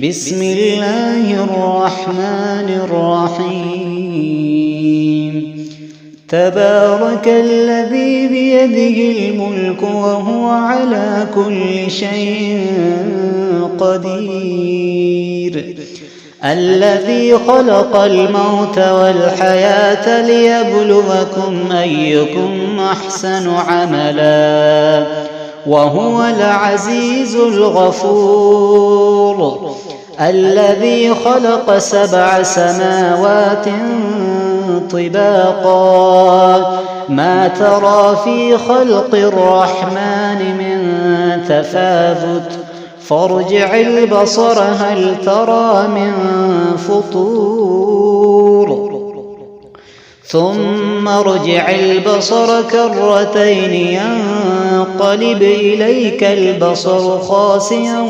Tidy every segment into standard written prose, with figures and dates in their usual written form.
بسم الله الرحمن الرحيم تبارك الذي بيده الملك وهو على كل شيء قدير الذي خلق الموت والحياة ليبلوكم أيكم أحسن عملا وهو العزيز الغفور الذي خلق 7 سماوات طباقا ما ترى في خلق الرحمن من تفاوت فارجع البصر هل ترى من فطور ثم ارجع البصر كرتين ينقلب إليك البصر خاسئا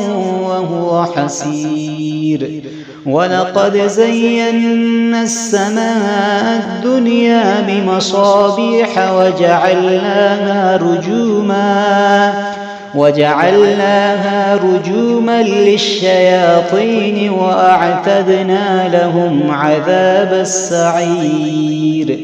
وهو حسير ولقد زينا السماء الدنيا بمصابيح وجعلناها رجوما للشياطين وأعتدنا لهم عذاب السعير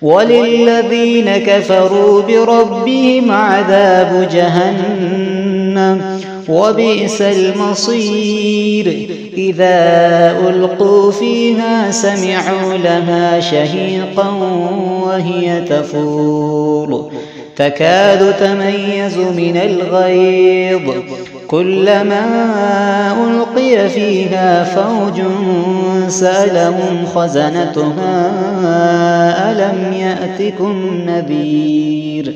وللذين كفروا بربهم عذاب جهنم وبئس المصير إذا ألقوا فيها سمعوا لها شهيقا وهي تفور تكاد تميز من الغيظ كلما ألقي فيها فوج سألهم خزنتها ألم يأتكم نذير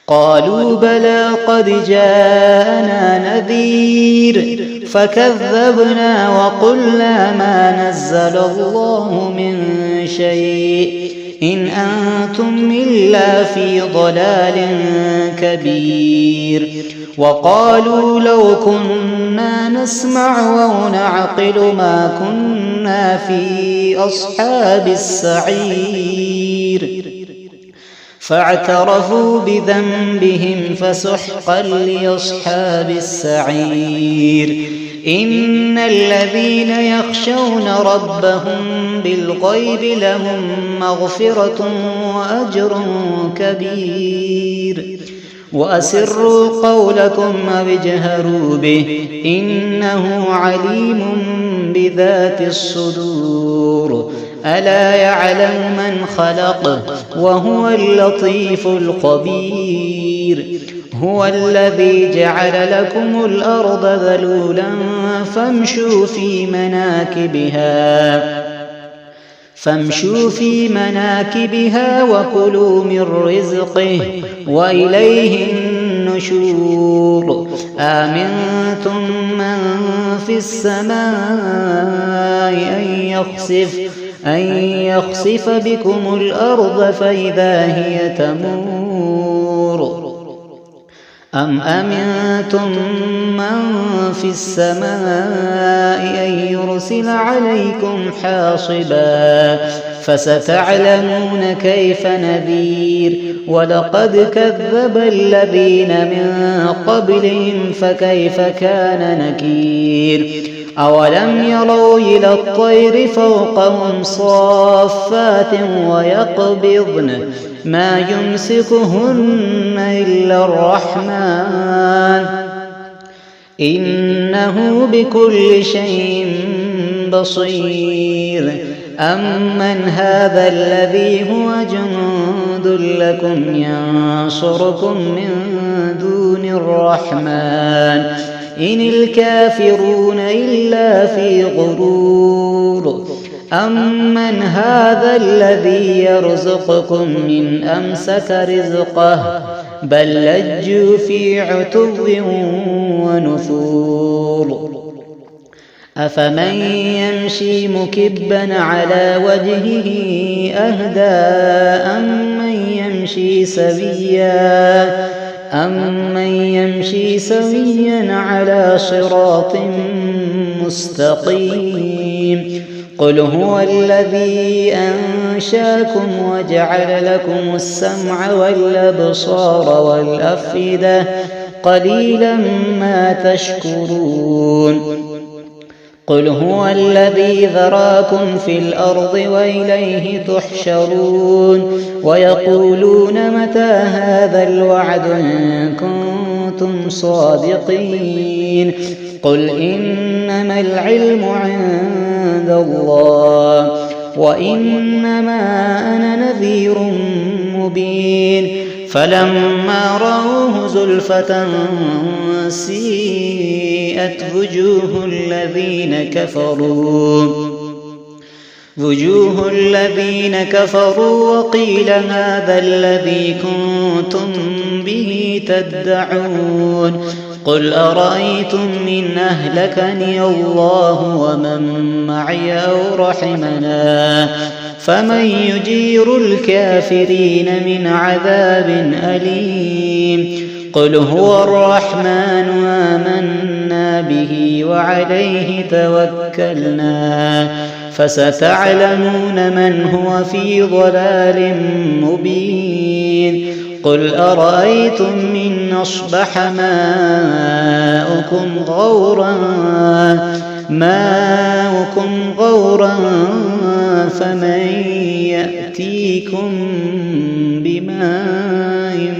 قالوا بلى قد جاءنا نذير فكذبنا وقلنا ما نزل الله من شيء إن أنتم إلا في ضلال كبير وقالوا لو كنا نسمع أو نعقل ما كنا في أصحاب السعير فاعترفوا بذنبهم فسحقا لأصحاب السعير إن الذين يخشون ربهم بالغيب لهم مغفرة وأجر كبير وأسروا قولكم أو اجهروا به إنه عليم بذات الصدور ألا يعلم من خلق وهو اللطيف الخبير هو الذي جعل لكم الأرض ذلولا فامشوا في مناكبها وكلوا من رزقه وإليه النشور آمنتم من في السماء أن يخسف بكم الأرض فإذا هي تمور أم أمنتم من في السماء أن يرسل عليكم حاصبا فستعلمون كيف نذير ولقد كذب الذين من قبلهم فكيف كان نكير أولم يروا إلى الطير فوقهم صافات ويقبضن ما يمسكهن إلا الرحمن إنه بكل شيء بصير أمن هذا الذي هو جند لكم ينصركم من دون الرحمن إن الكافرون إلا في غرور أمن هذا الذي يرزقكم من أمسك رزقه بل لجوا في عتو ونفور أفمن يمشي مكبا على وجهه أهدى أمن يمشي سويا على صراط مستقيم قل هو الذي أنشاكم وجعل لكم السمع والأبصار والأفئدة قليلا ما تشكرون قل هو الذي ذراكم في الأرض وإليه تحشرون ويقولون متى هذا الوعد إن كنتم صادقين قل إنما العلم عند الله وإنما أنا نذير مبين فلما رأوه زلفة سيئت وجوه الذين كفروا وقيل هذا الذي كنتم به تدعون قل أرأيتم إن أهلكني الله ومن معي أو رحمنا فمن يجير الكافرين من عذاب أليم قل هو الرحمن آمنا به وعليه توكلنا فستعلمون من هو في ضلال مبين قل أرأيتم إن أصبح ماؤكم غورا فمن يأتيكم بماء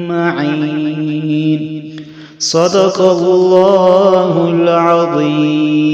معين صدق الله العظيم.